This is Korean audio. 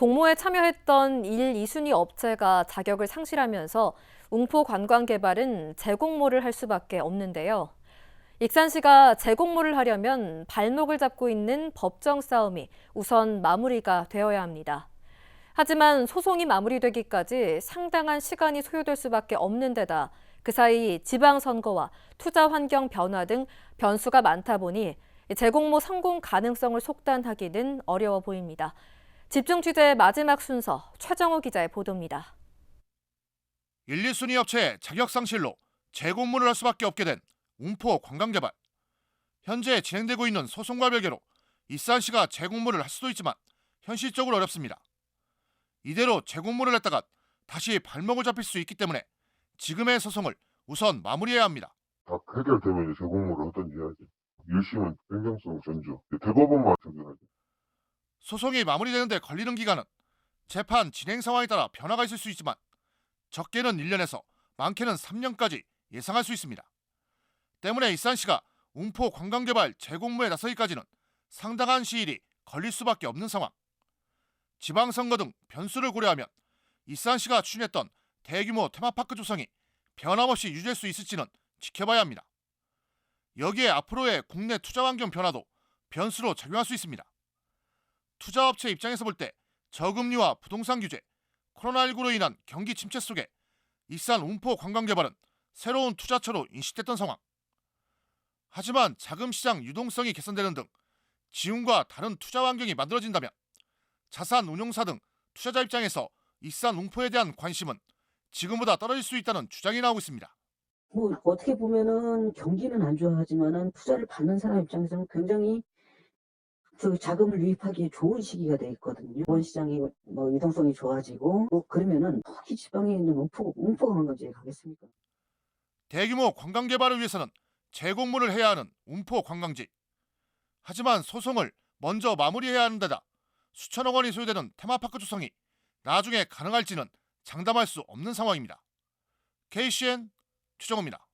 공모에 참여했던 1, 2순위 업체가 자격을 상실하면서 웅포 관광 개발은 재공모를 할 수밖에 없는데요. 익산시가 재공모를 하려면 발목을 잡고 있는 법정 싸움이 우선 마무리가 되어야 합니다. 하지만 소송이 마무리되기까지 상당한 시간이 소요될 수밖에 없는 데다 그 사이 지방선거와 투자 환경 변화 등 변수가 많다 보니 재공모 성공 가능성을 속단하기는 어려워 보입니다. 집중 취재 마지막 순서 최정우 기자의 보도입니다. 1, 2순위 업체의 자격 상실로 재공모를 할 수밖에 없게 된 웅포 관광개발. 현재 진행되고 있는 소송과 별개로 익산시가 재공모를 할 수도 있지만 현실적으로 어렵습니다. 이대로 재공모를 했다가 다시 발목을 잡힐 수 있기 때문에 지금의 소송을 우선 마무리해야 합니다. 다 해결되면 이제 재공모를 하든지 해야지. 1심은 행정성 전주, 대법원만 적용하지. 소송이 마무리되는데 걸리는 기간은 재판 진행 상황에 따라 변화가 있을 수 있지만 적게는 1년에서 많게는 3년까지 예상할 수 있습니다. 때문에 익산시가 웅포 관광개발 재공모에 나서기까지는 상당한 시일이 걸릴 수밖에 없는 상황. 지방선거 등 변수를 고려하면 익산시가 추진했던 대규모 테마파크 조성이 변함없이 유지될 수 있을지는 지켜봐야 합니다. 여기에 앞으로의 국내 투자 환경 변화도 변수로 작용할 수 있습니다. 투자업체 입장에서 볼 때 저금리와 부동산 규제, 코로나19로 인한 경기 침체 속에 익산 웅포 관광개발은 새로운 투자처로 인식됐던 상황. 하지만 자금시장 유동성이 개선되는 등 지금과 다른 투자 환경이 만들어진다면 자산 운용사 등 투자자 입장에서 익산 웅포에 대한 관심은 지금보다 떨어질 수 있다는 주장이 나오고 있습니다. 어떻게 보면은 경기는 안 좋아하지만은 투자를 받는 사람 입장에서는 굉장히 그 자금을 유입하기에 좋은 시기가 돼 있거든요. 원 시장이 유동성이 좋아지고 그러면은 특히 지방에 있는 웅포 관광지에 가겠습니까? 대규모 관광 개발을 위해서는 재공모를 해야 하는 웅포 관광지. 하지만 소송을 먼저 마무리해야 하는 데다 수천억 원이 소요되는 테마파크 조성이 나중에 가능할지는 장담할 수 없는 상황입니다. KCN 최정호입니다.